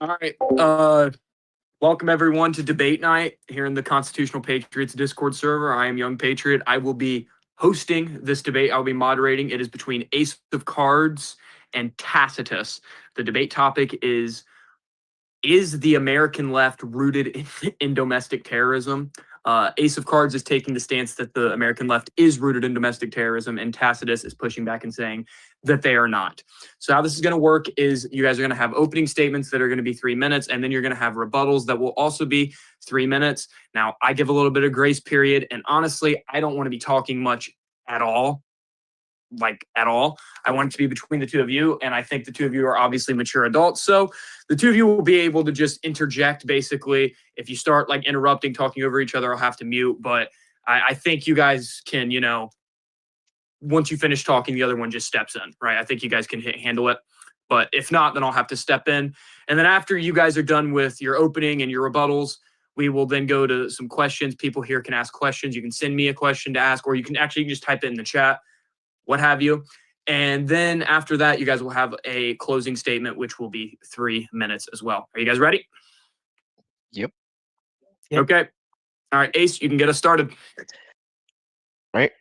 All right. Welcome everyone to debate night here in the Constitutional Patriots Discord server. I am Young Patriot. I will be hosting this debate. I'll be moderating. It is between Ace of Cards and Tacitus. The debate topic is the American left rooted in domestic terrorism? Ace of Cards is taking the stance that the American left is rooted in domestic terrorism, and Tacitus is pushing back and saying that they are not. So how this is going to work is you guys are going to have opening statements that are going to be 3 minutes, and then you're going to have rebuttals that will also be 3 minutes. Now, I give a little bit of grace period, and honestly, I don't want to be talking much at all. I want it to be between the two of you, and I think the two of you are obviously mature adults. So the two of you will be able to just interject, basically. If you start interrupting, talking over each other, I'll have to mute. But I think you guys can, once you finish talking, the other one just steps in, right? I think you guys can handle it. But if not, then I'll have to step in. And then after you guys are done with your opening and your rebuttals, we will then go to some questions. People here can ask questions. You can send me a question to ask, or you can actually just type it in the chat, what have you. And then after that, you guys will have a closing statement, which will be 3 minutes as well. Are you guys ready? Yep. Okay. All right, Ace, you can get us started. Right.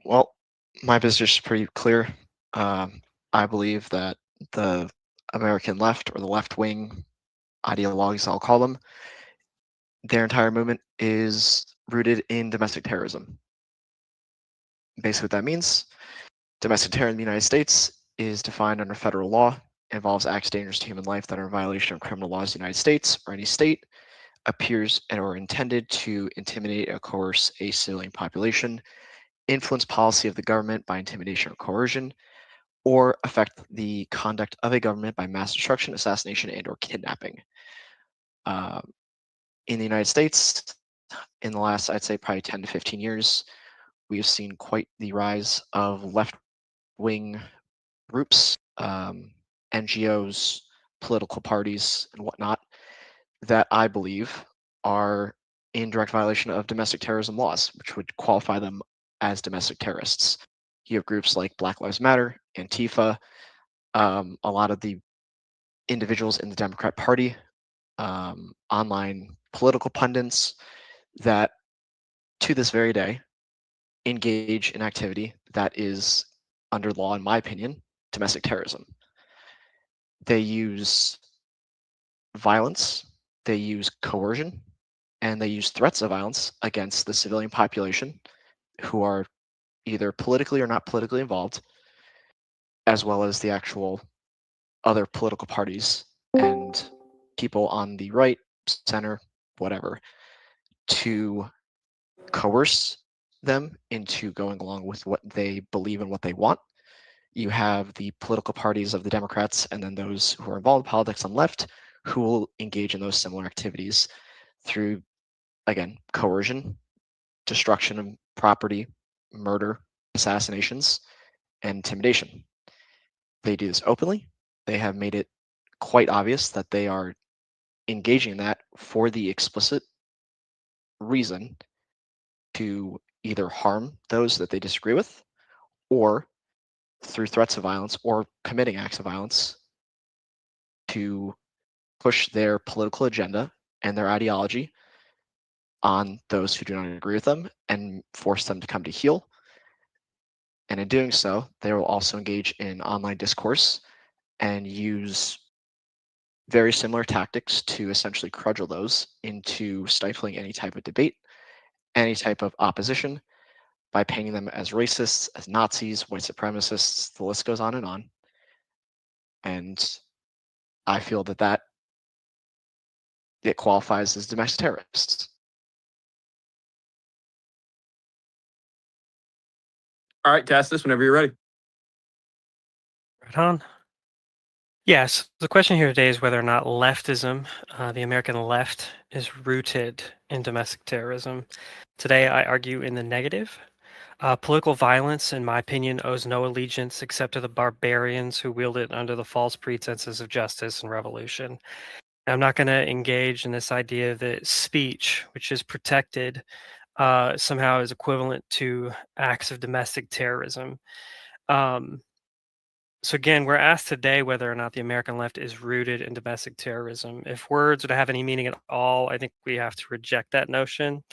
Well, my position is pretty clear. I believe that the American left, or the left-wing ideologues, I'll call them, their entire movement is rooted in domestic terrorism. Basically, what that means, domestic terror in the United States is defined under federal law, involves acts dangerous to human life that are in violation of criminal laws of the United States or any state, appears and or intended to intimidate or coerce a civilian population, influence policy of the government by intimidation or coercion, or affect the conduct of a government by mass destruction, assassination, and or kidnapping. In the United States, in the last, I'd say, probably 10 to 15 years, we have seen quite the rise of left-wing groups, NGOs, political parties, and whatnot, that I believe are in direct violation of domestic terrorism laws, which would qualify them as domestic terrorists. You have groups like Black Lives Matter, Antifa, a lot of the individuals in the Democrat Party, online political pundits that, to this very day, engage in activity that is, under law, in my opinion, domestic terrorism. They use violence, they use coercion, and they use threats of violence against the civilian population who are either politically or not politically involved, as well as the actual other political parties and people on the right, center, whatever, to coerce them into going along with what they believe and what they want. You have the political parties of the Democrats and then those who are involved in politics on the left who will engage in those similar activities through, again, coercion, destruction of property, murder, assassinations, and intimidation. They do this openly. They have made it quite obvious that they are engaging in that for the explicit reason to either harm those that they disagree with, or through threats of violence or committing acts of violence to push their political agenda and their ideology on those who do not agree with them and force them to come to heel. And in doing so, they will also engage in online discourse and use very similar tactics to essentially cudgel those into stifling any type of debate, any type of opposition, by painting them as racists, as Nazis, white supremacists, the list goes on and on. And I feel that it qualifies as domestic terrorists. All right, test this whenever you're ready. Right on. Yes, the question here today is whether or not leftism, the American left, is rooted in domestic terrorism. Today, I argue in the negative. Political violence, in my opinion, owes no allegiance except to the barbarians who wield it under the false pretenses of justice and revolution. I'm not going to engage in this idea that speech, which is protected, somehow is equivalent to acts of domestic terrorism. So again, we're asked today whether or not the American left is rooted in domestic terrorism. If words would have any meaning at all, I think we have to reject that notion.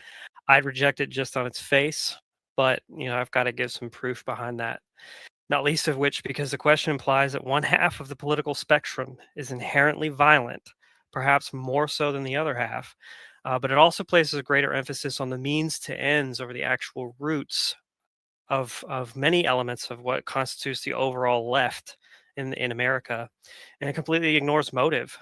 I'd reject it just on its face, but I've got to give some proof behind that. Not least of which because the question implies that one half of the political spectrum is inherently violent, perhaps more so than the other half. But it also places a greater emphasis on the means to ends over the actual roots of many elements of what constitutes the overall left in America, and it completely ignores motive.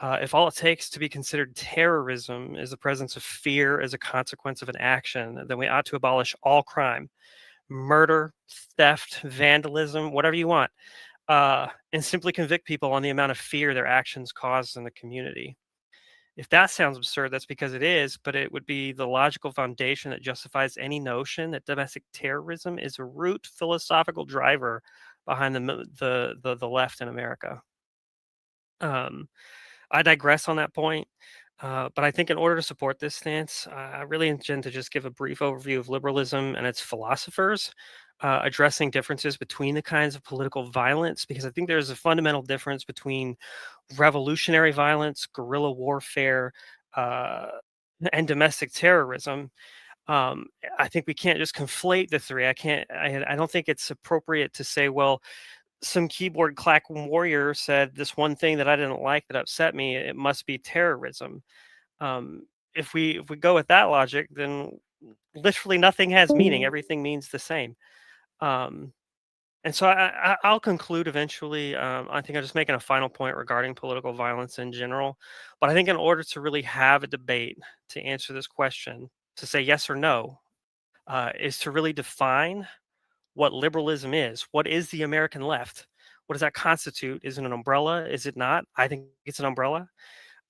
If all it takes to be considered terrorism is the presence of fear as a consequence of an action, then we ought to abolish all crime, murder, theft, vandalism, whatever you want, and simply convict people on the amount of fear their actions cause in the community. If that sounds absurd, that's because it is, but it would be the logical foundation that justifies any notion that domestic terrorism is a root philosophical driver behind the left in America. Um, I digress on that point, but I think in order to support this stance, I really intend to just give a brief overview of liberalism and its philosophers, addressing differences between the kinds of political violence, because I think there's a fundamental difference between revolutionary violence, guerrilla warfare, uh, and domestic terrorism. Um, I think we can't just conflate the three. I don't think it's appropriate to say, well, some keyboard clack warrior said this one thing that I didn't like that upset me. It must be terrorism. Um, if we go with that logic, then literally nothing has meaning. Everything means the same. Um, and so I'll conclude eventually. I think I'm just making a final point regarding political violence in general. But I think in order to really have a debate to answer this question, to say yes or no, is to really define what liberalism is. What is the American left? What does that constitute? Is it an umbrella? Is it not? I think it's an umbrella.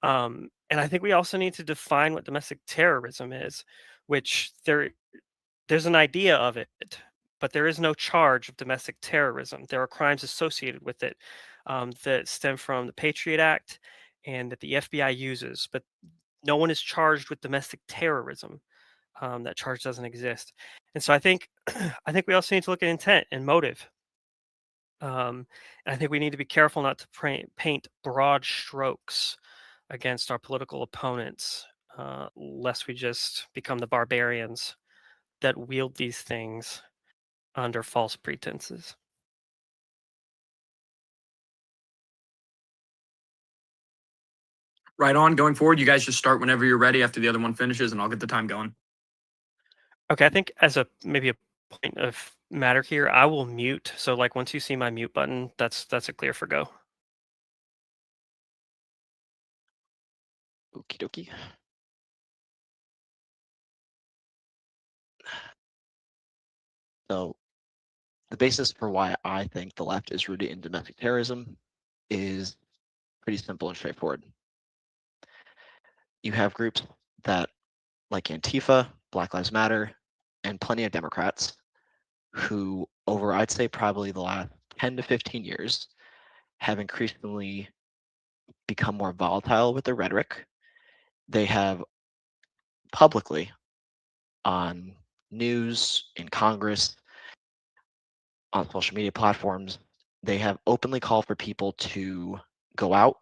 And I think we also need to define what domestic terrorism is, which there's an idea of it, but there is no charge of domestic terrorism. There are crimes associated with it that stem from the Patriot Act and that the FBI uses, but no one is charged with domestic terrorism. That charge doesn't exist, and so I think I think we also need to look at intent and motive. And I think we need to be careful not to paint broad strokes against our political opponents, lest we just become the barbarians that wield these things under false pretenses. Right on. Going forward, you guys just start whenever you're ready after the other one finishes, and I'll get the time going. Okay, I think as a maybe a point of matter here, I will mute. So like once you see my mute button, that's a clear for go. Okie dokie. So the basis for why I think the left is rooted in domestic terrorism is pretty simple and straightforward. You have groups that, like Antifa, Black Lives Matter, and plenty of Democrats who, over I'd say probably the last 10 to 15 years, have increasingly become more volatile with their rhetoric. They have publicly, on news, in Congress, on social media platforms, they have openly called for people to go out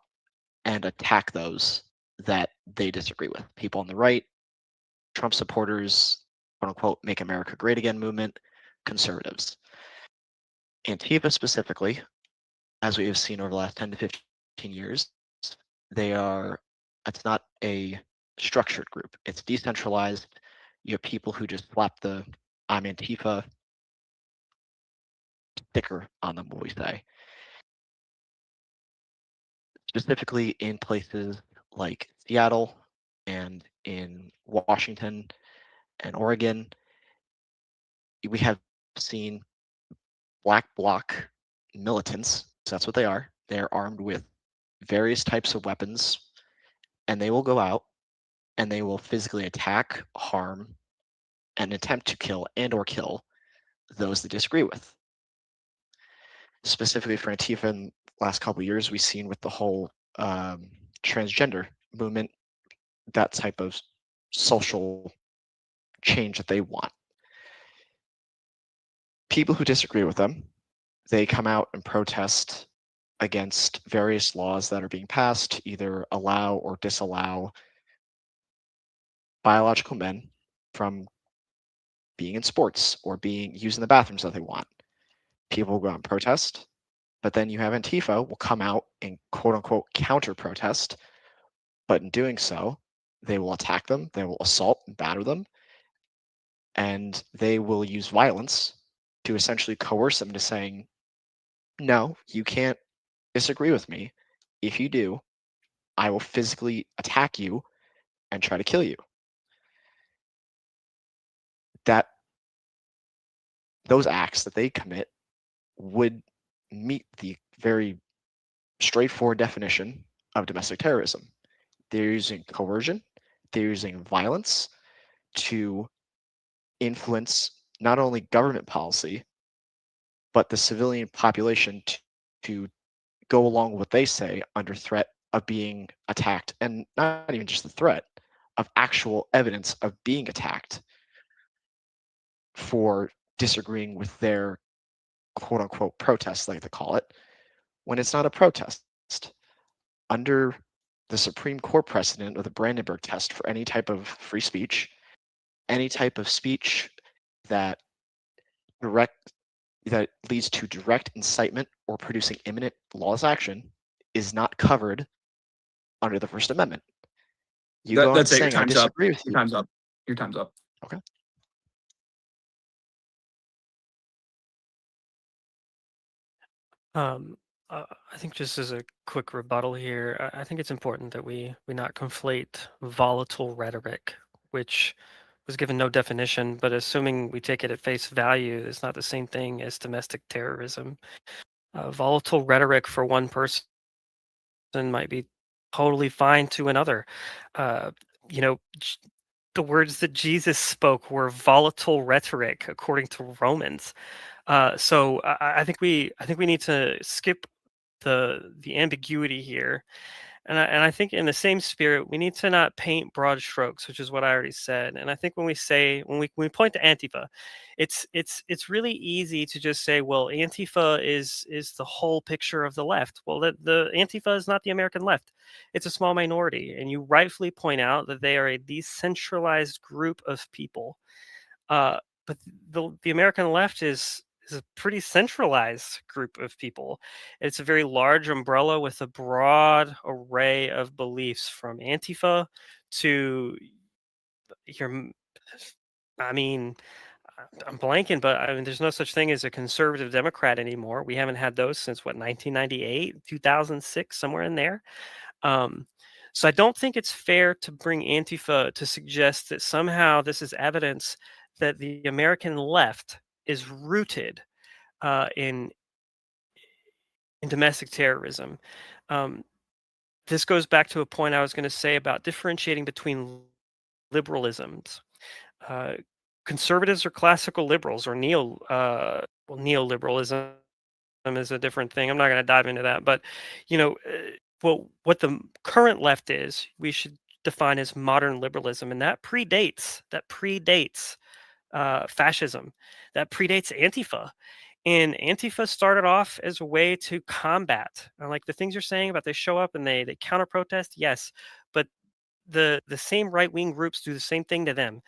and attack those that they disagree with. People on the right, Trump supporters, quote unquote, make America great again movement, conservatives. Antifa specifically, as we have seen over the last 10 to 15 years, it's not a structured group. It's decentralized. You have people who just slap the I'm Antifa sticker on them, what we say. Specifically in places like Seattle and in Washington and Oregon, we have seen black bloc militants. So that's what they are. They're armed with various types of weapons, and they will go out and they will physically attack, harm, and attempt to kill or kill those they disagree with. Specifically for Antifa in the last couple of years, we've seen with the whole transgender movement, that type of social change that they want. People who disagree with them they come out and protest against various laws that are being passed to either allow or disallow biological men from being in sports or being using the bathrooms that they want. People will go out and protest, but then you have Antifa will come out and quote unquote counter protest, but in doing so, they will attack them, they will assault and batter them, and they will use violence to essentially coerce them into saying, no, you can't disagree with me. If you do, I will physically attack you and try to kill you. That those acts that they commit would meet the very straightforward definition of domestic terrorism. They're using coercion, they're using violence to influence not only government policy, but the civilian population to go along with what they say under threat of being attacked, and not even just the threat of actual evidence of being attacked for disagreeing with their quote unquote protest, like they call it, when it's not a protest. Under the Supreme Court precedent of the Brandenburg test for any type of free speech, any type of speech that direct that leads to direct incitement or producing imminent lawless action is not covered under the First Amendment. You go on That's it. Your saying I time's up. disagree with Your you. time's up. Your time's up. Okay. I think just as a quick rebuttal here, I think it's important that we not conflate volatile rhetoric, which was given no definition, but assuming we take it at face value, it's not the same thing as domestic terrorism. Volatile rhetoric for one person might be totally fine to another. Uh, you know, the words that Jesus spoke were volatile rhetoric, according to Romans. So I think we need to skip the ambiguity here, and I think in the same spirit we need to not paint broad strokes, which is what I already said. And I think when we point to Antifa, it's really easy to just say, well, Antifa is the whole picture of the left. Well, the Antifa is not the American left; it's a small minority, and you rightfully point out that they are a decentralized group of people. Uh, but the American left is a pretty centralized group of people. It's a very large umbrella with a broad array of beliefs, from Antifa to your. I mean, I'm blanking, but I mean, there's no such thing as a conservative Democrat anymore. We haven't had those since what, 1998, 2006, somewhere in there. Um, so I don't think it's fair to bring Antifa to suggest that somehow this is evidence that the American left is rooted in domestic terrorism. Um, this goes back to a point I was going to say about differentiating between liberalisms. Uh, Conservatives are classical liberals, or neoliberalism is a different thing. I'm not going to dive into that, but you know, what the current left is, we should define as modern liberalism, and that predates fascism, that predates Antifa. And Antifa started off as a way to combat, like the things you're saying about they show up and they counter protest. Yes, but the same right wing groups do the same thing to them.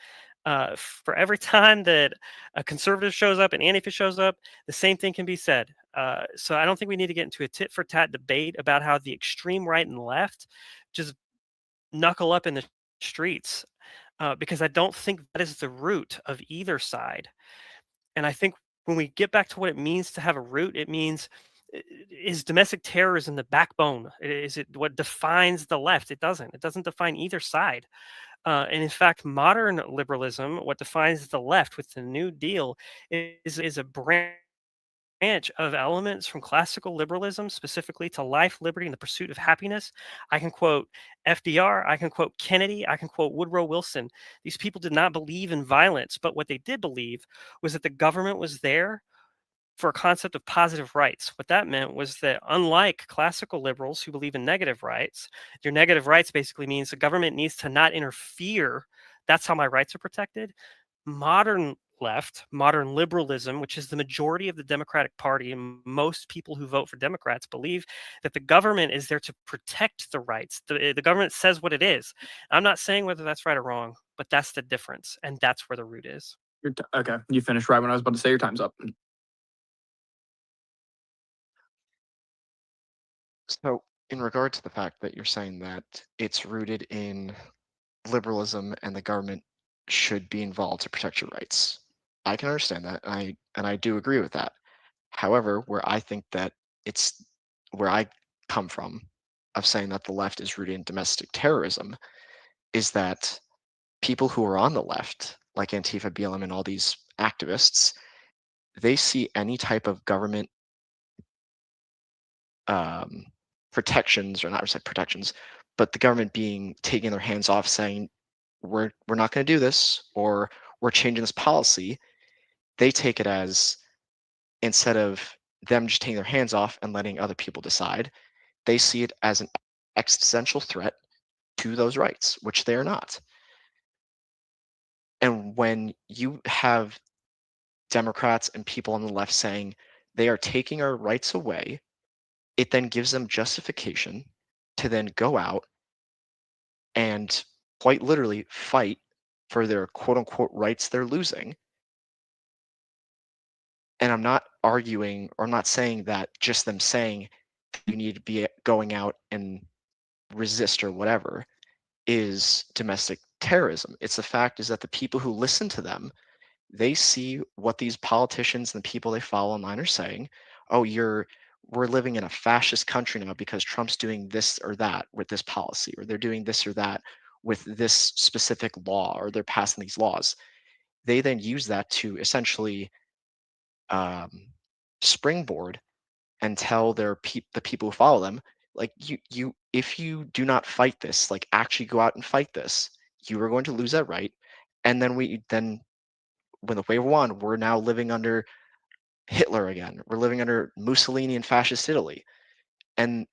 For every time that a conservative shows up and Antifa shows up, the same thing can be said. So I don't think we need to get into a tit for tat debate about how the extreme right and left just knuckle up in the streets, because I don't think that is the root of either side. And I think when we get back to what it means to have a root, it means, is domestic terrorism the backbone? Is it what defines the left? It doesn't. It doesn't define either side. And in fact, modern liberalism, what defines the left with the New Deal, is a branch of elements from classical liberalism, specifically to life, liberty, and the pursuit of happiness. I can quote FDR, I can quote Kennedy, I can quote Woodrow Wilson. These people did not believe in violence, but what they did believe was that the government was there for a concept of positive rights. What that meant was that, unlike classical liberals who believe in negative rights, your negative rights basically means the government needs to not interfere. That's how my rights are protected. Modern left, modern liberalism, which is the majority of the Democratic Party, and most people who vote for Democrats believe that the government is there to protect the rights. The government says what it is. I'm not saying whether that's right or wrong, but that's the difference, and that's where the root is. Okay, you finished right when I was about to say your time's up. So, in regard to the fact that you're saying that it's rooted in liberalism and the government should be involved to protect your rights, I can understand that, and I do agree with that. However, where I think that it's where I come from of saying that the left is rooted in domestic terrorism is that people who are on the left, like Antifa, BLM, and all these activists, they see any type of government um, protections, or not say protections, but the government being taking their hands off, saying we're not going to do this, or we're changing this policy. They take it as, instead of them just taking their hands off and letting other people decide, they see it as an existential threat to those rights, which they are not. And when you have Democrats and people on the left saying they are taking our rights away, it then gives them justification to then go out and quite literally fight for their quote unquote rights they're losing. And I'm not arguing, or I'm not saying that just them saying you need to be going out and resist or whatever is domestic terrorism. It's the fact is that the people who listen to them, they see what these politicians and the people they follow online are saying. Oh, we're living in a fascist country now because Trump's doing this or that with this policy, or they're doing this or that with this specific law, or they're passing these laws. They then use that to essentially um, springboard and tell the people who follow them, like, you if you do not fight this, like actually go out and fight this, you are going to lose that right. And then when the wave won, we're now living under Hitler again. We're living under Mussolini and fascist Italy. And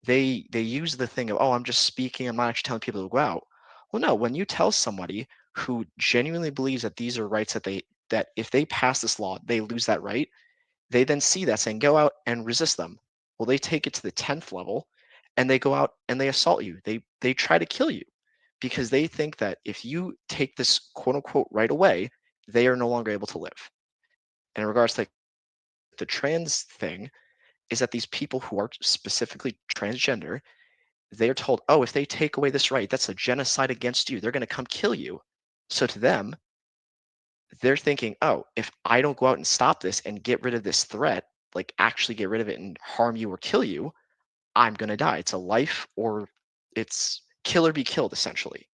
they use the thing of, oh, I'm just speaking, I'm not actually telling people to go out. Well, no, when you tell somebody who genuinely believes that these are rights that if they pass this law, they lose that right, they then see that saying, go out and resist them. Well, they take it to the 10th level and they go out and they assault you. They try to kill you because they think that if you take this quote unquote right away, they are no longer able to live. And in regards to the trans thing, is that these people who are specifically transgender, they are told, oh, if they take away this right, that's a genocide against you. They're going to come kill you. So to them, they're thinking, oh, if I don't go out and stop this and get rid of this threat, like actually get rid of it and harm you or kill you, I'm going to die. It's a life, or it's kill or be killed, essentially.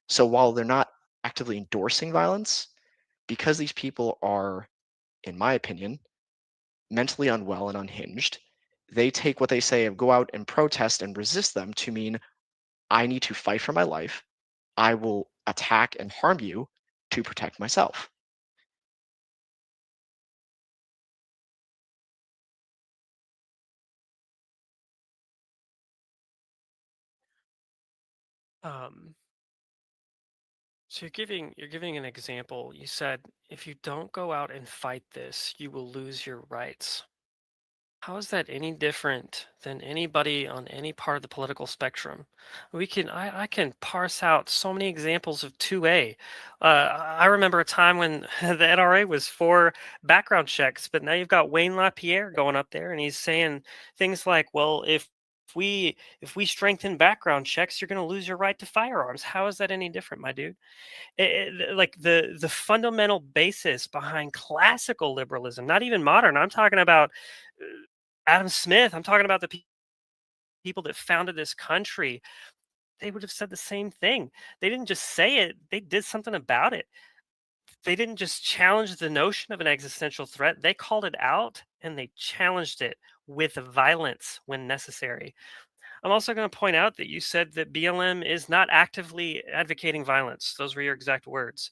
So while they're not actively endorsing violence, because these people are, in my opinion, mentally unwell and unhinged, they take what they say of go out and protest and resist them to mean I need to fight for my life. I will attack and harm you to protect myself. Um, so you're giving an example. You said if you don't go out and fight this, you will lose your rights. How is that any different than anybody on any part of the political spectrum? I can parse out so many examples of 2A. I remember a time when the NRA was for background checks, but now you've got Wayne LaPierre going up there and he's saying things like, well, if we strengthen background checks, you're going to lose your right to firearms. How is that any different, my dude? Like the fundamental basis behind classical liberalism, not even modern. I'm talking about uh, Adam Smith. I'm talking about the people that founded this country. They would have said the same thing. They didn't just say it; they did something about it. They didn't just challenge the notion of an existential threat. They called it out and they challenged it with violence when necessary. I'm also going to point out that you said that BLM is not actively advocating violence. Those were your exact words.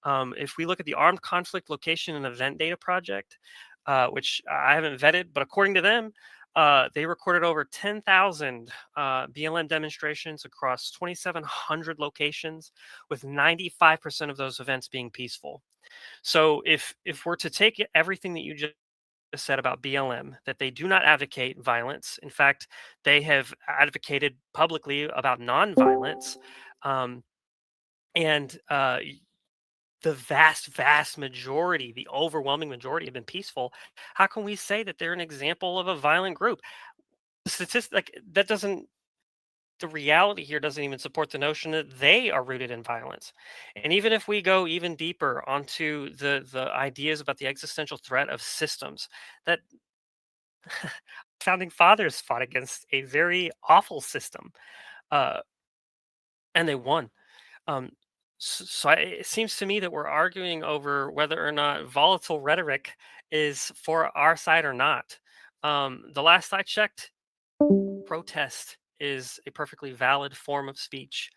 If we look at the Armed Conflict Location and Event Data Project, which I haven't vetted, but according to them, They recorded over 10,000 BLM demonstrations across 2,700 locations, with 95% of those events being peaceful. So if we're to take everything that you just said about BLM, that they do not advocate violence. In fact, they have advocated publicly about nonviolence, um, and the vast majority, the overwhelming majority, have been peaceful. How can we say that they're an example of a violent group? Statistic like that doesn't. The reality here doesn't even support the notion that they are rooted in violence. And even if we go even deeper onto the ideas about the existential threat of systems, that founding fathers fought against a very awful system, uh, and they won. Um, it seems to me that we're arguing over whether or not volatile rhetoric is for our side or not. The last I checked, protest is a perfectly valid form of speech.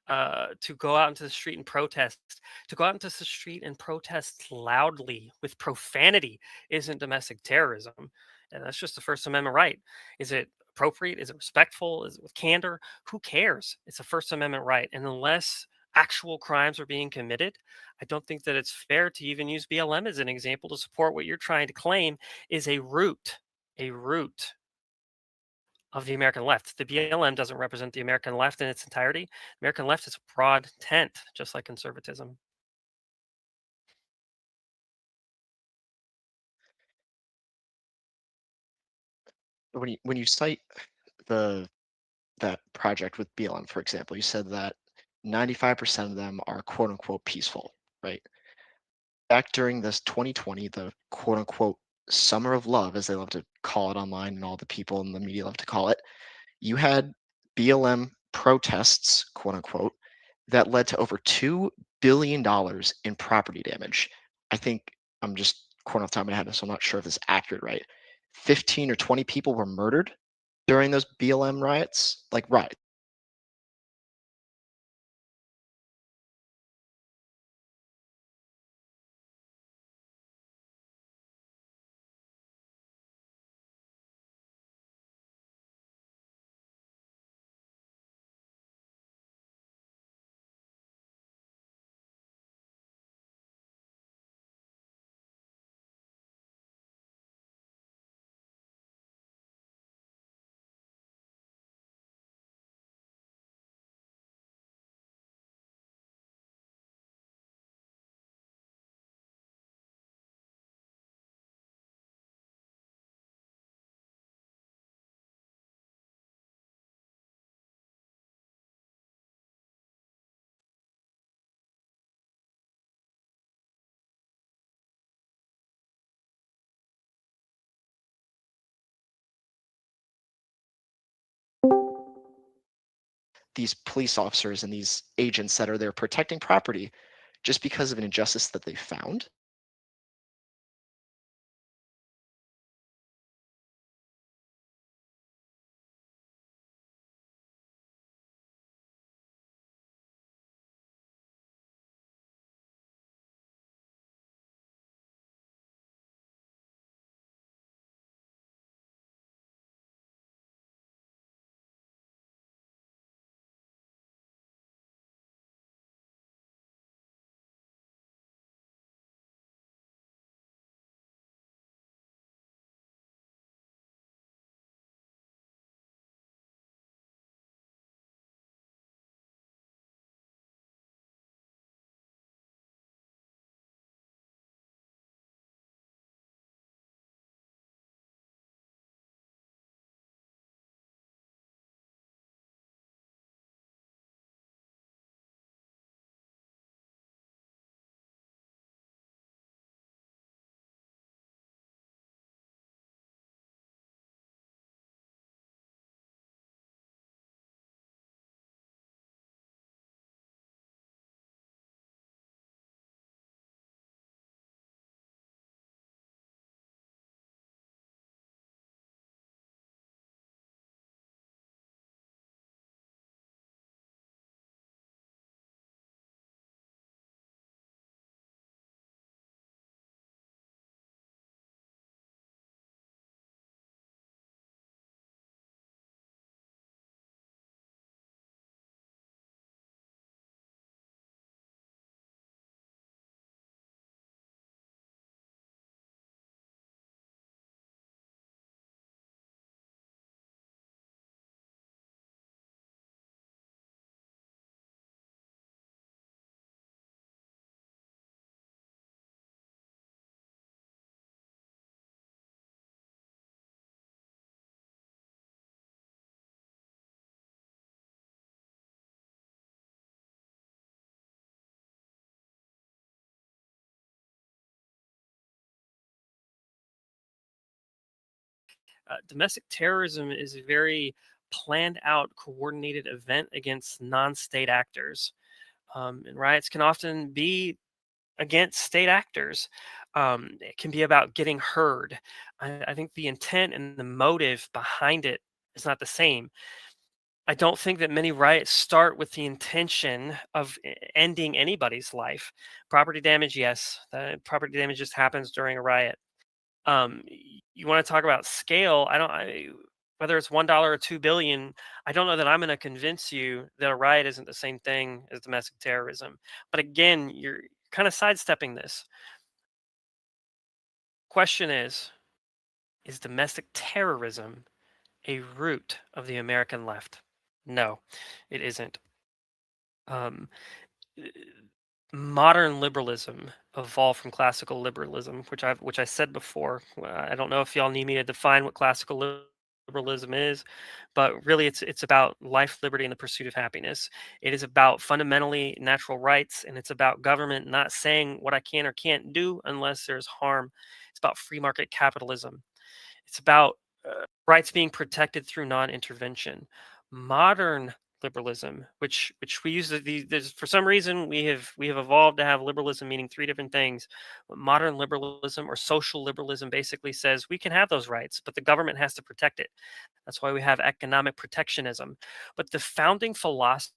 To go out into the street and protest, to go out into the street and protest loudly with profanity isn't domestic terrorism. And that's just the First Amendment right. Is it appropriate? Is it respectful? Is it with candor? Who cares? It's a First Amendment right. And unless actual crimes are being committed, I don't think that it's fair to even use BLM as an example to support what you're trying to claim is a root of the American left. The BLM doesn't represent the American left in its entirety. American left is a broad tent, just like conservatism. When you cite the that project with BLM, for example, you said that 95% of them are quote unquote peaceful, right? Back during this 2020, the quote unquote summer of love, as they love to call it online and all the people in the media love to call it, you had BLM protests, quote unquote, that led to over $2 billion in property damage. I think I'm just quoting off the top of my head, so I'm not sure if this is accurate, right? 15 or 20 people were murdered during those BLM riots, like riots. These police officers and these agents that are there protecting property just because of an injustice that they found. Domestic terrorism is a very planned out, coordinated event against non-state actors. And riots can often be against state actors. It can be about getting heard. I think the intent and the motive behind it is not the same. I don't think that many riots start with the intention of ending anybody's life. Property damage, yes, property damage just happens during a riot. You want to talk about scale? Whether it's $1 or 2 billion, I don't know that I'm going to convince you that a riot isn't the same thing as domestic terrorism. But again, you're kind of sidestepping this. Question is domestic terrorism a root of the American left? No, it isn't. Um, Modern liberalism evolved from classical liberalism, which I said before. I don't know if y'all need me to define what classical liberalism is, but really it's about life, liberty, and the pursuit of happiness. It is about fundamentally natural rights, and it's about government not saying what I can or can't do unless there's harm. It's about free market capitalism. It's about rights being protected through non-intervention. Modern liberalism, which we use for some reason we have evolved to have liberalism meaning three different things. But modern liberalism or social liberalism basically says we can have those rights, but the government has to protect it. That's why we have economic protectionism. But the founding philosophy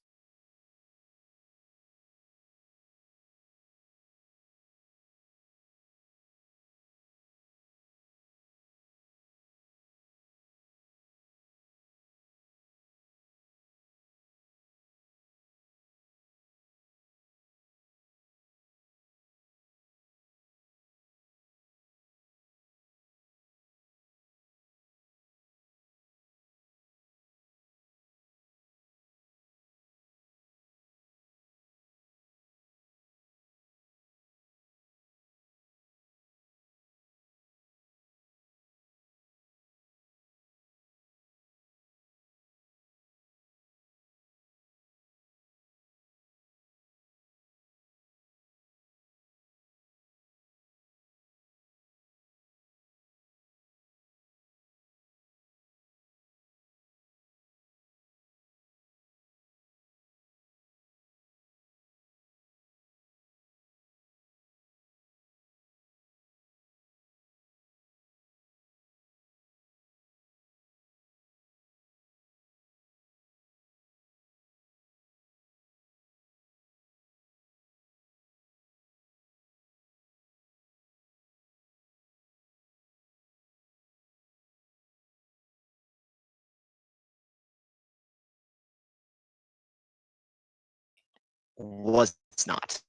was not.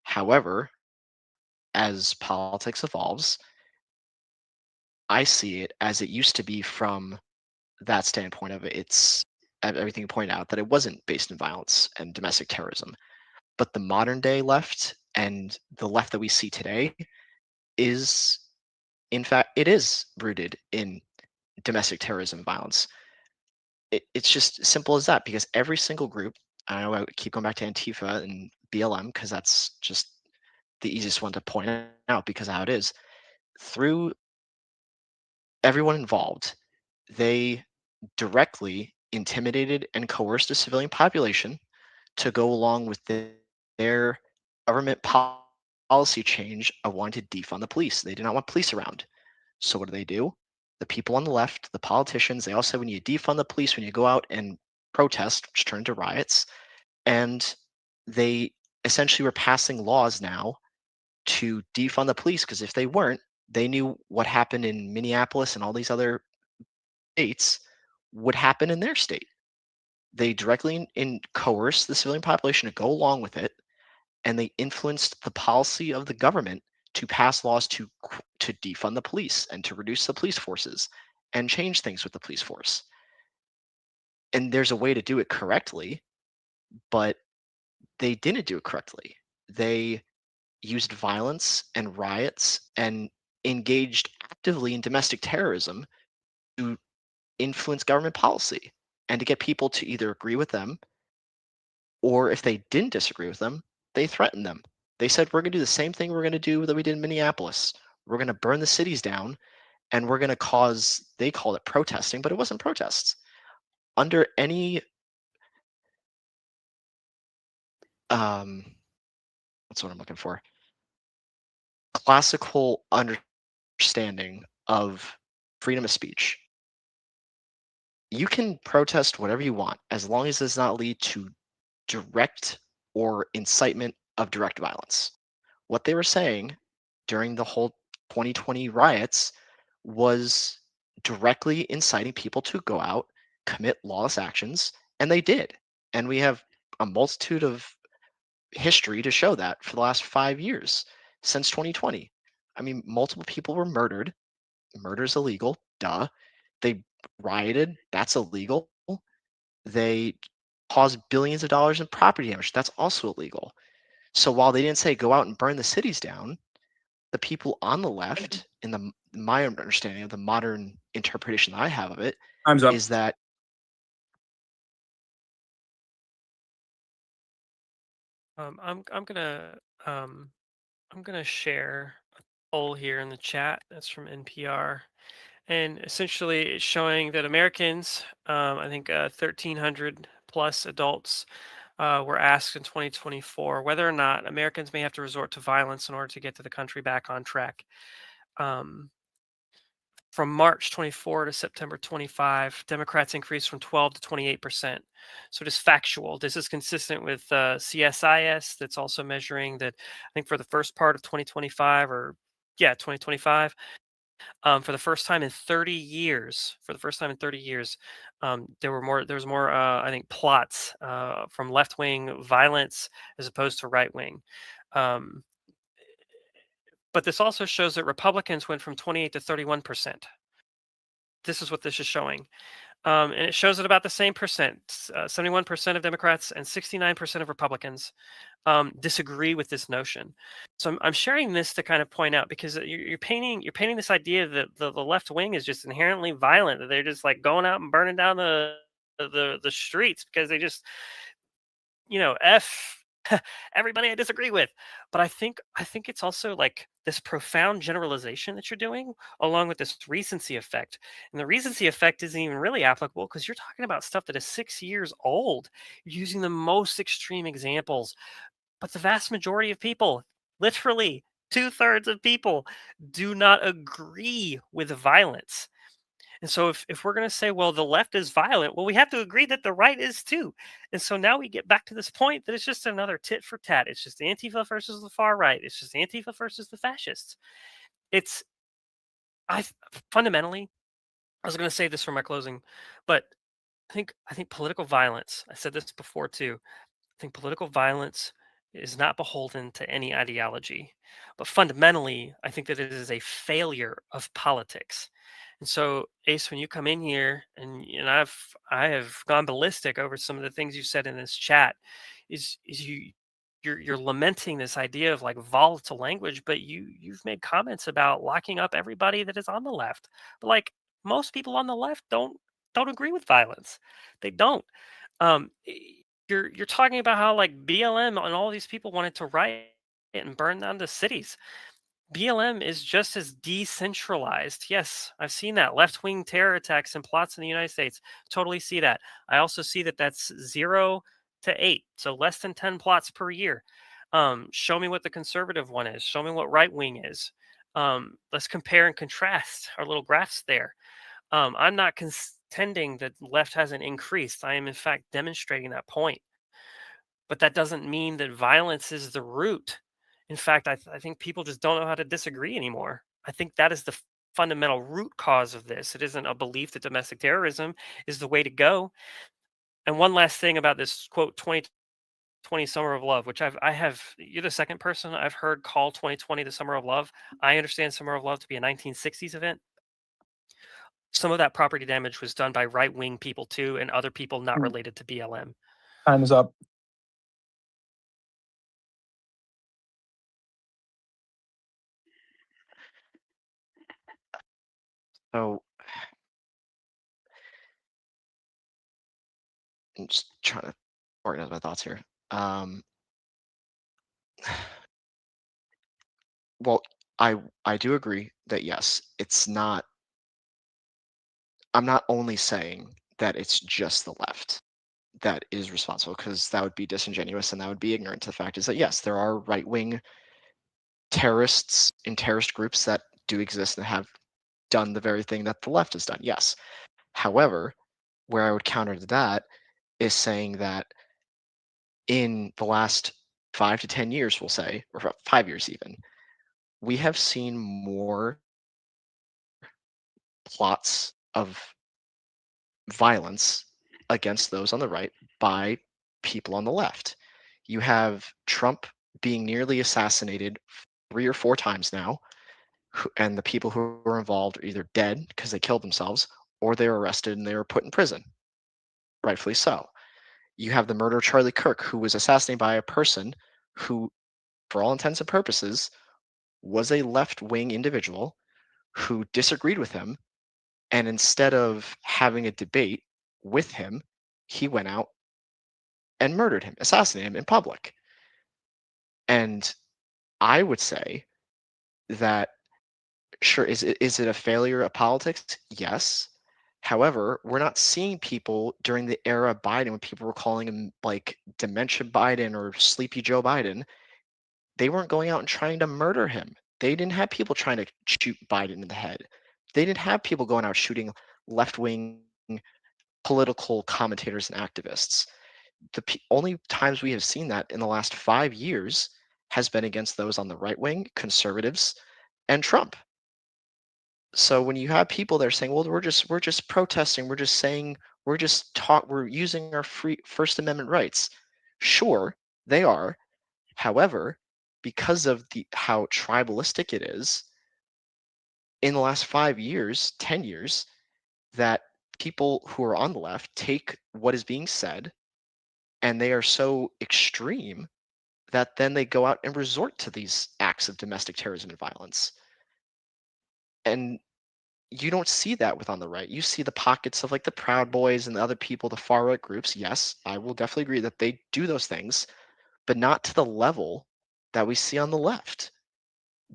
However, as politics evolves, I see it as it used to be from that standpoint of it's everything you pointed out that it wasn't based in violence and domestic terrorism. But the modern day left and the left that we see today is, in fact, it is rooted in domestic terrorism and violence. It's just as simple as that because every single group, I know I keep going back to Antifa and BLM because that's just the easiest one to point out because of how it is. Through everyone involved, they directly intimidated and coerced the civilian population to go along with their government policy change of wanting to defund the police. They did not want police around. So what do? The people on the left, the politicians, they all said when you defund the police, when you go out and protest, which turned to riots, and they essentially were passing laws now to defund the police because if they weren't, they knew what happened in Minneapolis and all these other states would happen in their state. They directly coerced the civilian population to go along with it, and they influenced the policy of the government to pass laws to defund the police and to reduce the police forces and change things with the police force. And there's a way to do it correctly, but they didn't do it correctly. They used violence and riots and engaged actively in domestic terrorism to influence government policy and to get people to either agree with them or if they didn't disagree with them, they threatened them. They said, we're going to do the same thing we're going to do that we did in Minneapolis. We're going to burn the cities down and we're going to cause, they called it protesting, but it wasn't protests. Under any what's what I'm looking for, classical understanding of freedom of speech, you can protest whatever you want as long as it does not lead to direct or incitement of direct violence. What they were saying during the whole 2020 riots was directly inciting people to go out, commit lawless actions, and they did. And we have a multitude of history to show that for the last 5 years since 2020. I mean, multiple people were murdered. Murder's illegal, duh. They rioted, that's illegal. They caused billions of dollars in property damage, that's also illegal. So while they didn't say go out and burn the cities down, the people on the left, in my understanding of the modern interpretation that I have of it, Time's up. is that I'm gonna share a poll here in the chat. That's from NPR, and essentially it's showing that Americans, I think 1,300 plus adults, were asked in 2024 whether or not Americans may have to resort to violence in order to get to the country back on track. Um, from March 24 to September 25, Democrats increased from 12 to 28%. So just factual. This is consistent with CSIS, that's also measuring that, I think for the first part of 2025, or yeah, 2025, for the first time in 30 years, there was more, I think, plots from left wing violence as opposed to right wing. Um, but this also shows that Republicans went from 28 to 31%. This is what this is showing. And it shows at about the same percent. 71% of Democrats and 69% of Republicans disagree with this notion. So I'm sharing this to kind of point out, because you're painting this idea that the left wing is just inherently violent, that they're just like going out and burning down the streets because they just, f everybody I disagree with. But I think it's also like this profound generalization that you're doing, along with this recency effect. And the recency effect isn't even really applicable because you're talking about stuff that is 6 years old. You're using the most extreme examples, but the vast majority of people, literally two-thirds of people, do not agree with violence. And so if we're going to say, well, the left is violent, well, we have to agree that the right is too. And so now we get back to this point that it's just another tit for tat. It's just Antifa versus the far right. It's just Antifa versus the fascists. It's I fundamentally, I was going to say this for my closing, but I think political violence, I said this before too. I think political violence is not beholden to any ideology, but fundamentally, I think that it is a failure of politics. And so, Ace, when you come in here, and I have gone ballistic over some of the things you said in this chat, is you're lamenting this idea of like volatile language, but you've made comments about locking up everybody that is on the left. But like most people on the left don't agree with violence. They don't. Um, you're talking about how like BLM and all these people wanted to riot and burn down the cities. BLM is just as decentralized. Yes, I've seen that left wing terror attacks and plots in the United States. Totally see that. I also see that that's 0 to 8, so less than 10 plots per year. Show me what the conservative one is. Show me what right wing is. Let's compare and contrast our little graphs there. I'm not contending that left hasn't increased. I am, in fact, demonstrating that point. But that doesn't mean that violence is the root. In fact, I think people just don't know how to disagree anymore. I think that is the fundamental root cause of this. It isn't a belief that domestic terrorism is the way to go. And one last thing about this quote 2020 Summer of Love, which you're the second person I've heard call 2020 the Summer of Love. I understand Summer of Love to be a 1960s event. Some of that property damage was done by right wing people too, and other people not related to BLM. Time is up. so I'm just trying to organize my thoughts here. Well, I do agree that yes, it's not I'm not only saying that it's just the left that is responsible, because that would be disingenuous and that would be ignorant to the fact is that yes, there are right-wing terrorists in terrorist groups that do exist and have done the very thing that the left has done. Yes. However, where I would counter to that is saying that in the last 5 to 10 years, we'll say, or 5 years even, we have seen more plots of violence against those on the right by people on the left. You have Trump being nearly assassinated 3 or 4 times now, and the people who were involved are either dead because they killed themselves or they were arrested and they were put in prison, rightfully so. You have the murder of Charlie Kirk, who was assassinated by a person who, for all intents and purposes, was a left wing individual who disagreed with him. And instead of having a debate with him, he went out and murdered him, assassinated him in public. And I would say that, sure, is it a failure of politics? Yes. However, we're not seeing people during the era of Biden when people were calling him like dementia Biden or sleepy Joe Biden. They weren't going out and trying to murder him. They didn't have people trying to shoot Biden in the head. They didn't have people going out shooting left wing political commentators and activists. The only times we have seen that in the last 5 years has been against those on the right wing, conservatives, and Trump. So when you have people that are saying, "Well, we're just protesting, we're just saying, we're using our free First Amendment rights," sure, they are. However, because of how tribalistic it is, in the last 5 years, 10 years, that people who are on the left take what is being said and they are so extreme that then they go out and resort to these acts of domestic terrorism and violence. And you don't see that with on the right. You see the pockets of like the Proud Boys and the other people, the far right groups. Yes, I will definitely agree that they do those things, but not to the level that we see on the left.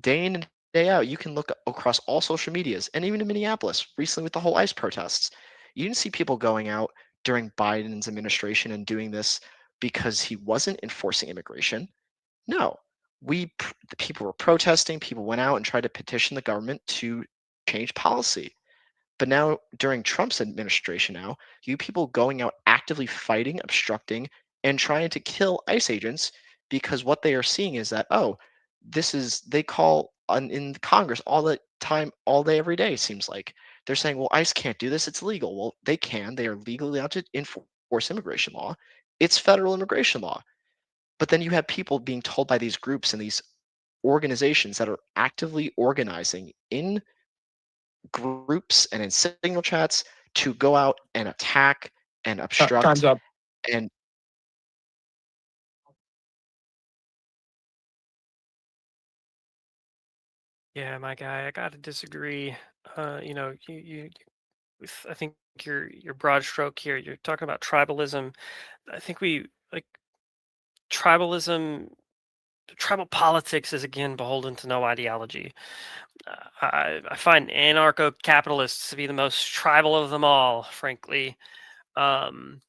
Day in and day out, you can look across all social medias, and even in Minneapolis, recently with the whole ICE protests, you didn't see people going out during Biden's administration and doing this because he wasn't enforcing immigration. No, the people were protesting. People went out and tried to petition the government to change policy. But now, during Trump's administration, you people going out actively fighting, obstructing, and trying to kill ICE agents because what they are seeing is that, oh, they call in Congress all the time, all day, every day, seems like. They're saying, well, ICE can't do this. It's illegal. Well, they can. They are legally allowed to enforce immigration law. It's federal immigration law. But then you have people being told by these groups and these organizations that are actively organizing in groups and in signal chats to go out and attack and obstruct Time's up. and Yeah, my guy, I gotta disagree. I think your broad stroke here. You're talking about tribalism. I think we like tribalism. Tribal politics is again beholden to no ideology. I find anarcho-capitalists to be the most tribal of them all, frankly. Um,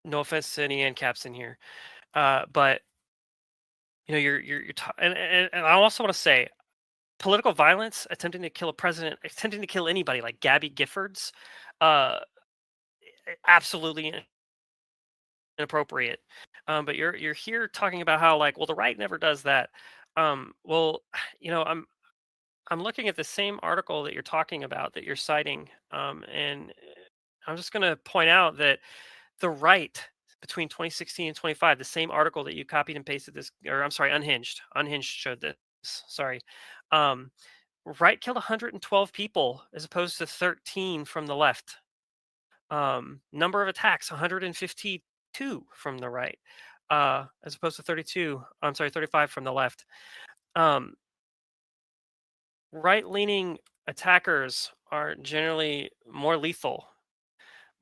no offense to any ANCAPs in here, but and I also want to say political violence, attempting to kill a president, attempting to kill anybody like Gabby Giffords, uh, absolutely inappropriate. But you're here talking about how like, well, the right never does that. Well, I'm looking at the same article that you're talking about that you're citing, and I'm just going to point out that the right between 2016 and 25, the same article that you copied and pasted this, or I'm sorry, Unhinged showed this. Sorry, um, right killed 112 people as opposed to 13 from the left. Number of attacks 152 from the right, as opposed to 32. I'm sorry, 35 from the left. Um, right-leaning attackers are generally more lethal.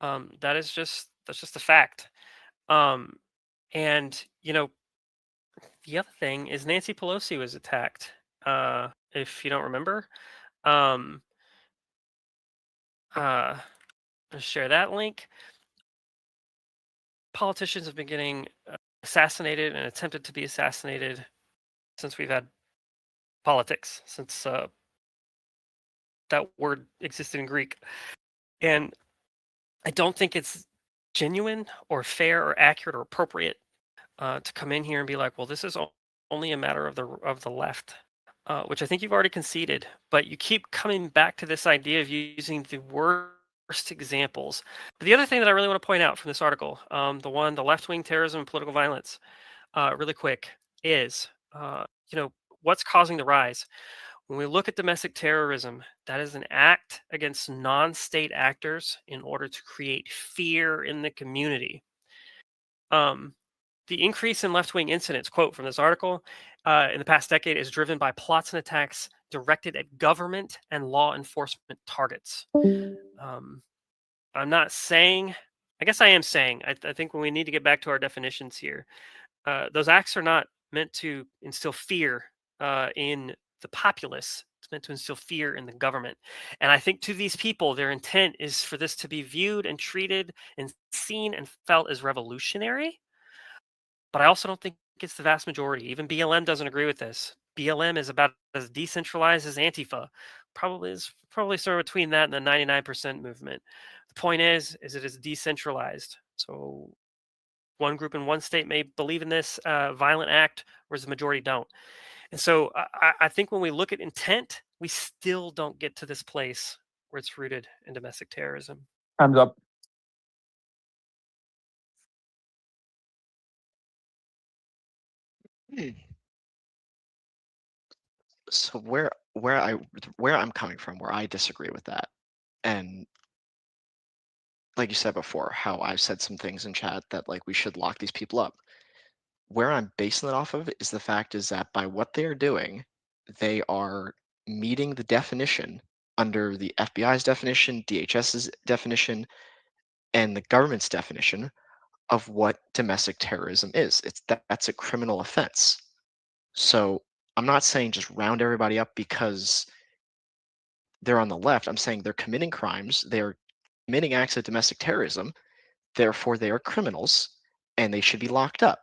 That's just a fact. Um, and the other thing is Nancy Pelosi was attacked. If you don't remember, um, share that link. Politicians have been getting assassinated and attempted to be assassinated since we've had politics, since that word existed in Greek. And I don't think it's genuine or fair or accurate or appropriate to come in here and be like, well, this is only a matter of the left, which I think you've already conceded. But you keep coming back to this idea of using the worst examples. But the other thing that I really want to point out from this article, the left-wing terrorism and political violence, really quick, is what's causing the rise. When we look at domestic terrorism, that is an act against non-state actors in order to create fear in the community. The increase in left-wing incidents, quote from this article, in the past decade is driven by plots and attacks directed at government and law enforcement targets. I'm not saying, I guess I am saying, I think when we need to get back to our definitions here, those acts are not meant to instill fear in the populace. It's meant to instill fear in the government. And I think to these people, their intent is for this to be viewed and treated and seen and felt as revolutionary. But I also don't think it's the vast majority. Even BLM doesn't agree with this. BLM is about as decentralized as Antifa. Probably somewhere between that and the 99% movement. The point is it is decentralized. So one group in one state may believe in this violent act, whereas the majority don't. And so I think when we look at intent, we still don't get to this place where it's rooted in domestic terrorism. Time's up. So where I'm coming from, where I disagree with that, and like you said before, how I've said some things in chat that like we should lock these people up. Where I'm basing it off of is the fact is that by what they are doing, they are meeting the definition under the FBI's definition, DHS's definition, and the government's definition of what domestic terrorism is. That's a criminal offense. So I'm not saying just round everybody up because they're on the left. I'm saying they're committing crimes. They're committing acts of domestic terrorism. Therefore, they are criminals and they should be locked up.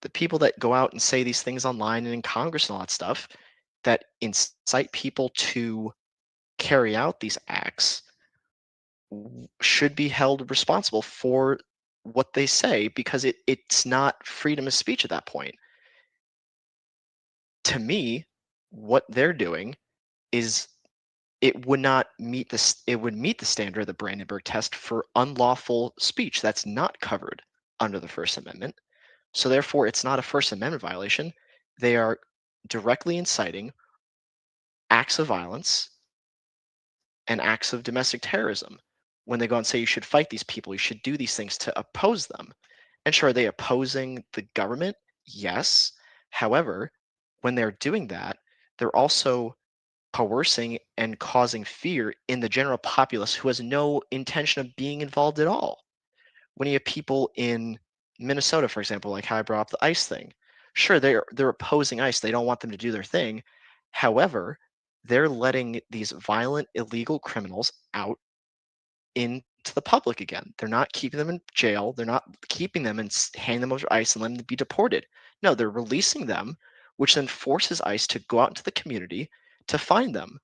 The people that go out and say these things online and in Congress and all that stuff that incite people to carry out these acts should be held responsible for what they say because it's not freedom of speech at that point. To me, what they're doing is it would not meet this. It would meet the standard of the Brandenburg test for unlawful speech. That's not covered under the First Amendment. So therefore, it's not a First Amendment violation. They are directly inciting acts of violence and acts of domestic terrorism. When they go and say you should fight these people, you should do these things to oppose them. And sure, are they opposing the government? Yes. However, when they're doing that, they're also coercing and causing fear in the general populace who has no intention of being involved at all. When you have people in Minnesota, for example, like how I brought up the ICE thing, sure, they're opposing ICE. They don't want them to do their thing. However, they're letting these violent, illegal criminals out into the public again. They're not keeping them in jail. They're not keeping them and handing them over to ICE and letting them be deported. No, they're releasing them, which then forces ICE to go out into the community to find them.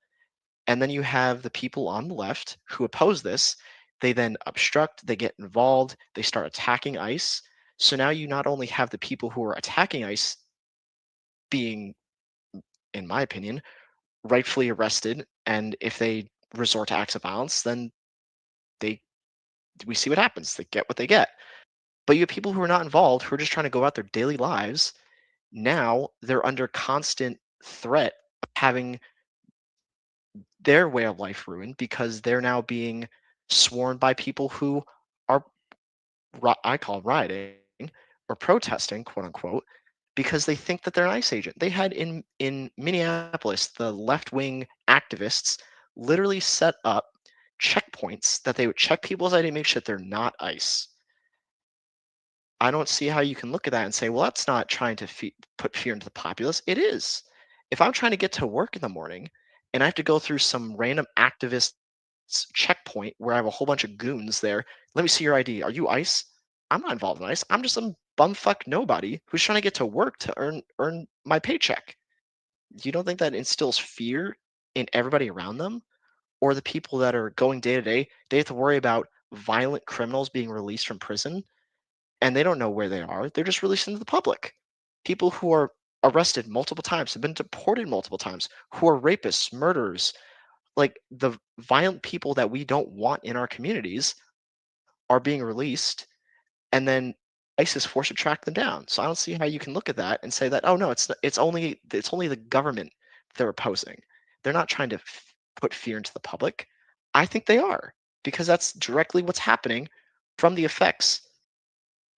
And then you have the people on the left who oppose this. They then obstruct, they get involved, they start attacking ICE. So now you not only have the people who are attacking ICE being, in my opinion, rightfully arrested, and if they resort to acts of violence, then we see what happens. They get what they get. But you have people who are not involved, who are just trying to go about their daily lives. Now they're under constant threat of having their way of life ruined because they're now being sworn by people who are, I call rioting or protesting, quote unquote, because they think that they're an ICE agent. They had in Minneapolis, the left wing activists literally set up checkpoints that they would check people's ID, make sure that they're not ICE. I don't see how you can look at that and say, well, that's not trying to put fear into the populace. It is. If I'm trying to get to work in the morning and I have to go through some random activist checkpoint where I have a whole bunch of goons there. Let me see your ID. Are you ICE? I'm not involved in ICE. I'm just some bumfuck nobody who's trying to get to work to earn my paycheck. You don't think that instills fear in everybody around them? Or the people that are going day to day, they have to worry about violent criminals being released from prison and they don't know where they are. They're just released into the public. People who are arrested multiple times, have been deported multiple times, who are rapists, murderers, like the violent people that we don't want in our communities are being released, and then ICE is forced to track them down. So I don't see how you can look at that and say that, oh no, it's only the government they're opposing. They're not trying to put fear into the public. I think they are, because that's directly what's happening from the effects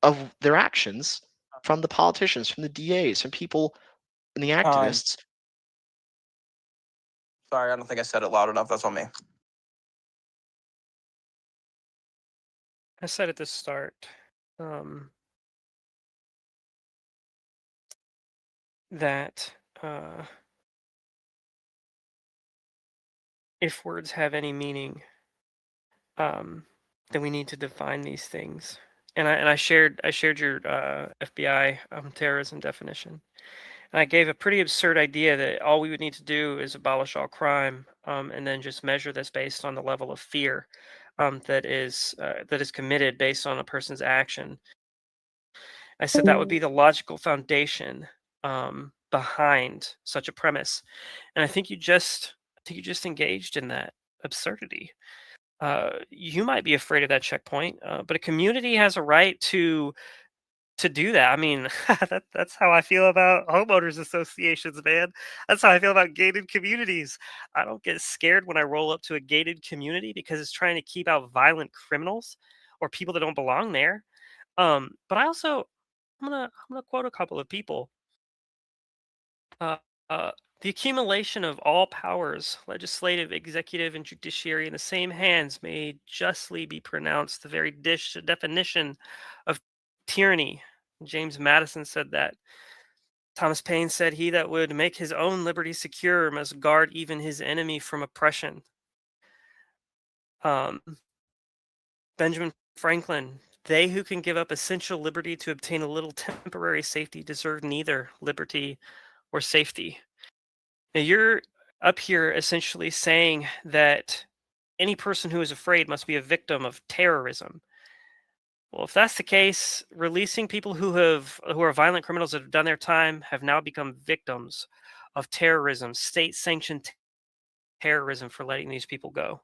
of their actions, from the politicians, from the DAs, from people and the Time. activists. Sorry, I don't think I said it loud enough. That's on me. I said at the start um, that if words have any meaning, then we need to define these things. And I shared your FBI terrorism definition. And I gave a pretty absurd idea that all we would need to do is abolish all crime, and then just measure this based on the level of fear that is committed based on a person's action. I said that would be the logical foundation behind such a premise, and I think you just engaged in that absurdity. You might be afraid of that checkpoint, but a community has a right to do that. I mean, that's how I feel about homeowners associations, man. That's how I feel about gated communities. I don't get scared when I roll up to a gated community because it's trying to keep out violent criminals or people that don't belong there. But I also I'm gonna quote a couple of people. Uh, the accumulation of all powers, legislative, executive, and judiciary, in the same hands may justly be pronounced the very definition of tyranny. James Madison said that. Thomas Paine said, "He that would make his own liberty secure must guard even his enemy from oppression." Um, Benjamin Franklin, "They who can give up essential liberty to obtain a little temporary safety deserve neither liberty or safety." Now you're up here essentially saying that any person who is afraid must be a victim of terrorism. Well, if that's the case, releasing people who are violent criminals that have done their time have now become victims of terrorism, state-sanctioned terrorism for letting these people go.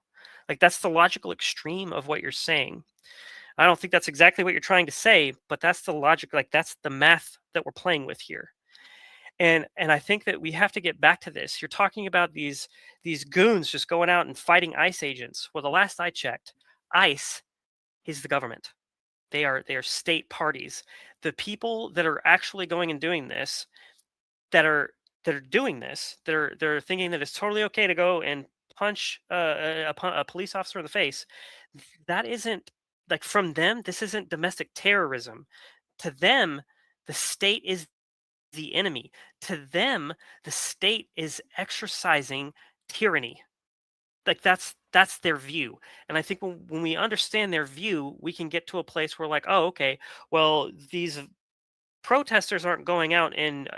Like that's the logical extreme of what you're saying. I don't think that's exactly what you're trying to say, but that's the logic, like that's the math that we're playing with here. And I think that we have to get back to this. You're talking about these goons just going out and fighting ICE agents. Well, the last I checked, ICE is the government. They are state parties. The people that are actually going and doing this, that are that are doing this, they're thinking that it's totally okay to go and punch a police officer in the face. That isn't like from them. This isn't domestic terrorism. To them, the state is the enemy. To them, the state is exercising tyranny. Like that's their view. And I think when we understand their view, we can get to a place where like, oh, okay, well, these protesters aren't going out and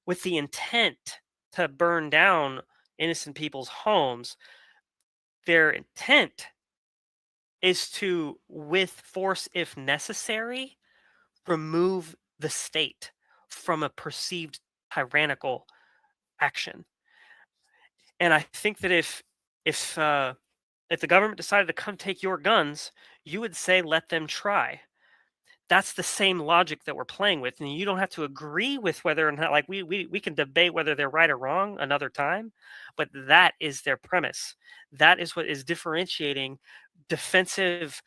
with the intent to burn down innocent people's homes. Their intent is to, with force if necessary, remove the state from a perceived tyrannical action. And I think that if the government decided to come take your guns, you would say let them try. That's the same logic that we're playing with, and you don't have to agree with whether or not like we can debate whether they're right or wrong another time, but that is their premise. That is what is differentiating defensive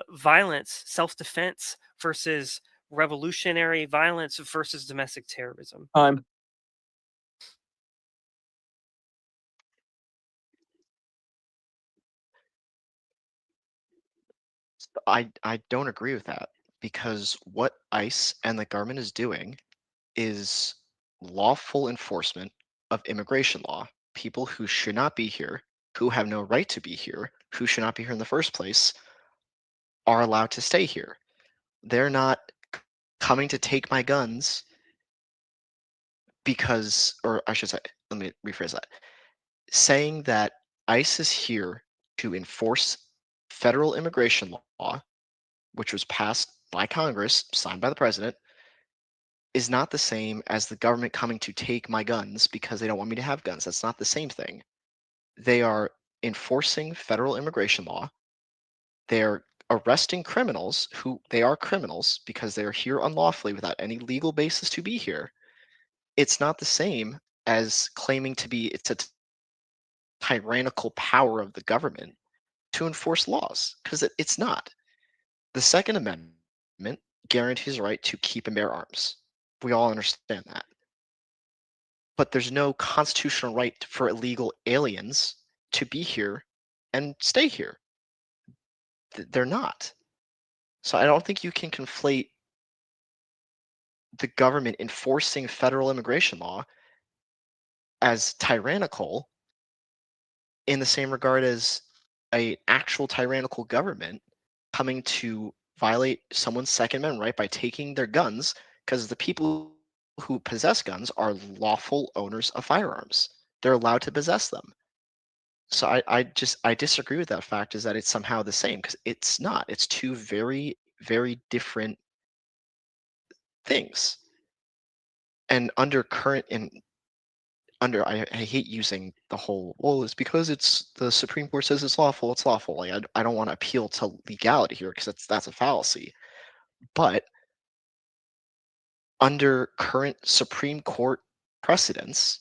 violence, self-defense versus revolutionary violence versus domestic terrorism. Time. I don't agree with that, because what ICE and the government is doing is lawful enforcement of immigration law. People who should not be here, who have no right to be here, who should not be here in the first place are allowed to stay here. They're not coming to take my guns because, or I should say, let me rephrase that. Saying that ICE is here to enforce federal immigration law, which was passed by Congress, signed by the president, is not the same as the government coming to take my guns because they don't want me to have guns. That's not the same thing. They are enforcing federal immigration law. They're arresting criminals who they are criminals because they are here unlawfully without any legal basis to be here. It's not the same as claiming to be it's a tyrannical power of the government to enforce laws because it's not. The Second Amendment guarantees the right to keep and bear arms. We all understand that. But there's no constitutional right for illegal aliens to be here and stay here. They're not. So I don't think you can conflate the government enforcing federal immigration law as tyrannical in the same regard as a actual tyrannical government coming to violate someone's Second Amendment right by taking their guns, because the people who possess guns are lawful owners of firearms. They're allowed to possess them. So I disagree with that fact is that it's somehow the same because it's not. It's two very, very different things. And under current and I hate using the whole, well, it's because it's the Supreme Court says it's lawful, it's lawful. Like I don't want to appeal to legality here because that's a fallacy. But under current Supreme Court precedents,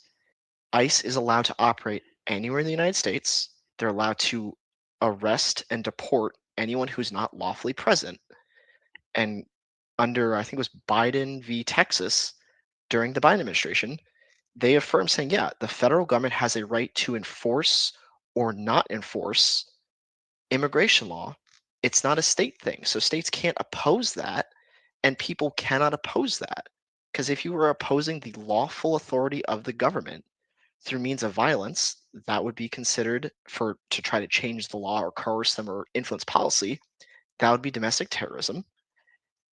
ICE is allowed to operate anywhere in the United States. They're allowed to arrest and deport anyone who's not lawfully present. And under, I think it was Biden v. Texas, during the Biden administration, they affirmed saying, yeah, the federal government has a right to enforce or not enforce immigration law. It's not a state thing. So states can't oppose that, and people cannot oppose that. Because if you were opposing the lawful authority of the government through means of violence, that would be considered for to try to change the law or coerce them or influence policy. That would be domestic terrorism.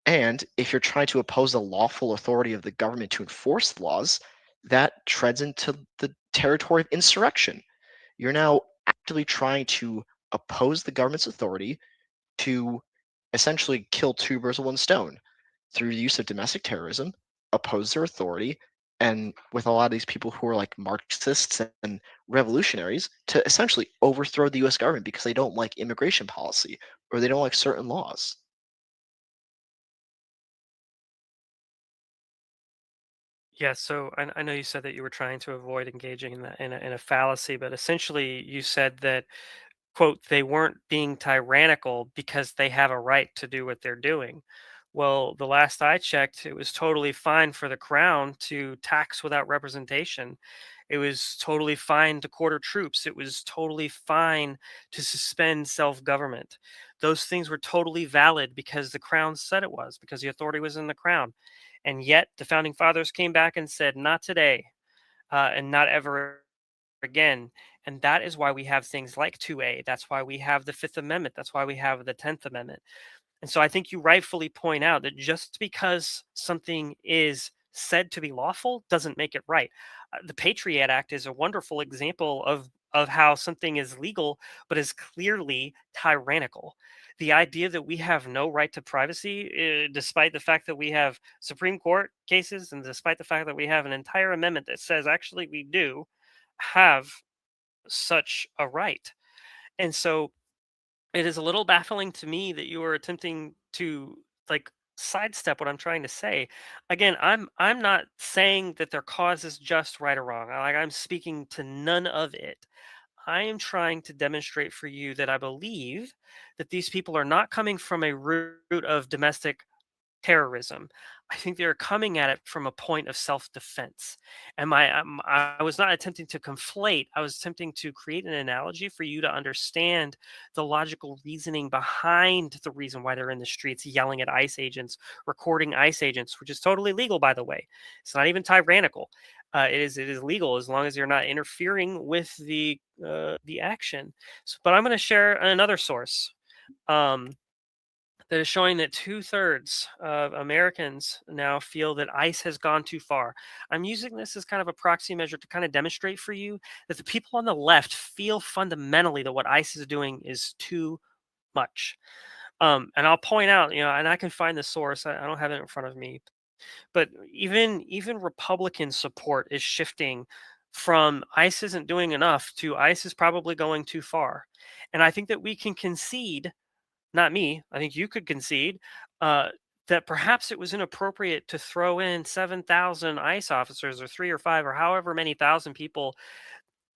And if you're trying to oppose the lawful authority of the government to enforce the laws, that treads into the territory of insurrection. You're now actively trying to oppose the government's authority to essentially kill two birds with one stone through the use of domestic terrorism, oppose their authority, and with a lot of these people who are like Marxists and revolutionaries to essentially overthrow the US government because they don't like immigration policy or they don't like certain laws. Yeah, so I know you said that you were trying to avoid engaging in that in a fallacy, but essentially you said that, quote, they weren't being tyrannical because they have a right to do what they're doing. Well, the last I checked, it was totally fine for the crown to tax without representation. It was totally fine to quarter troops. It was totally fine to suspend self government. Those things were totally valid because the crown said it was, because the authority was in the crown. And yet the founding fathers came back and said, not today, and not ever again. And that is why we have things like 2A. That's why we have the Fifth Amendment. That's why we have the 10th Amendment. And so I think you rightfully point out that just because something is said to be lawful doesn't make it right. The Patriot Act is a wonderful example of how something is legal but is clearly tyrannical. The idea that we have no right to privacy, despite the fact that we have Supreme Court cases and despite the fact that we have an entire amendment that says actually we do have such a right. And so it is a little baffling to me that you are attempting to like sidestep what I'm trying to say. Again, I'm not saying that their cause is just right or wrong. Like I'm speaking to none of it. I am trying to demonstrate for you that I believe that these people are not coming from a root of domestic terrorism. I think they're coming at it from a point of self-defense. And I was not attempting to conflate. I was attempting to create an analogy for you to understand the logical reasoning behind the reason why they're in the streets yelling at ICE agents, recording ICE agents, which is totally legal, by the way. It's not even tyrannical. It is legal as long as you're not interfering with the action. But I'm going to share another source. That is showing that 2/3 of Americans now feel that ICE has gone too far. I'm using this as kind of a proxy measure to kind of demonstrate for you that the people on the left feel fundamentally that what ICE is doing is too much. And I'll point out, and I can find the source. I don't have it in front of me, but even Republican support is shifting from ICE isn't doing enough to ICE is probably going too far. And I think that we can concede, not me, I think you could concede, uh, that perhaps it was inappropriate to throw in 7,000 ICE officers or 3 or 5 or however many thousand people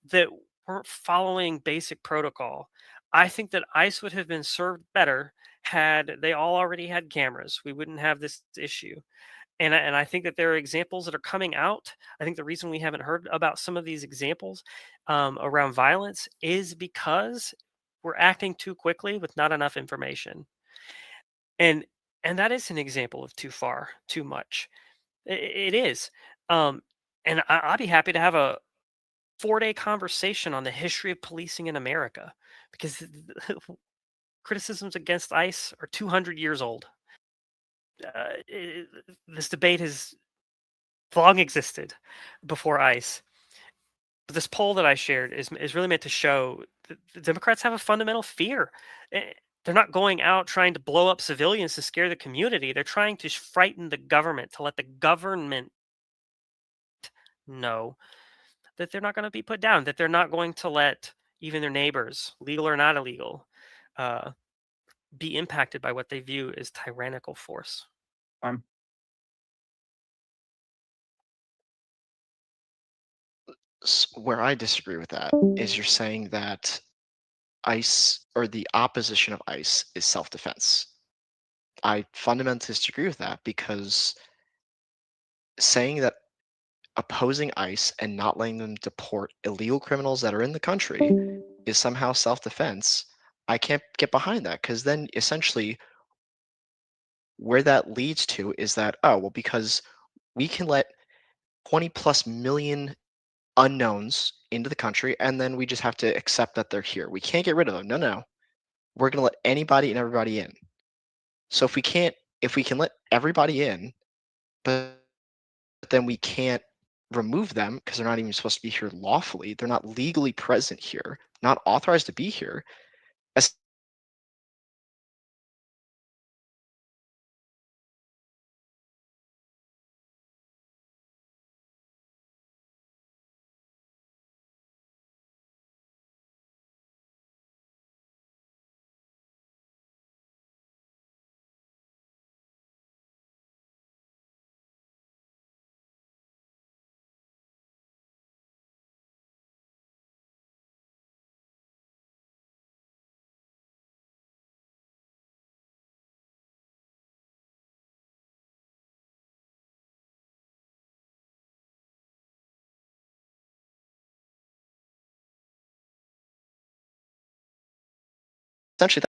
that weren't following basic protocol. I think that ICE would have been served better had they all already had cameras. We wouldn't have this issue. And I think that there are examples that are coming out. I think the reason we haven't heard about some of these examples around violence is because we're acting too quickly with not enough information. And and that is an example of too far, too much. It is. Um, and I'd be happy to have a 4-day conversation on the history of policing in America because criticisms against ICE are 200 years old. This debate has long existed before ICE. But this poll that I shared is really meant to show that the Democrats have a fundamental fear. They're not going out trying to blow up civilians to scare the community. They're trying to frighten the government, to let the government know that they're not going to be put down, that they're not going to let even their neighbors, legal or not illegal, uh, be impacted by what they view as tyrannical force. Um, Where I disagree with that is you're saying that ICE or the opposition of ICE is self-defense. I fundamentally disagree with that because saying that opposing ICE and not letting them deport illegal criminals that are in the country is somehow self-defense, I can't get behind that because then essentially where that leads to is that, oh, well, because we can let 20 plus million unknowns into the country and then we just have to accept that they're here. We can't get rid of them. No, no. We're going to let anybody and everybody in. So if we can let everybody in, but then we can't remove them because they're not even supposed to be here lawfully. They're not legally present here, not authorized to be here. Essentially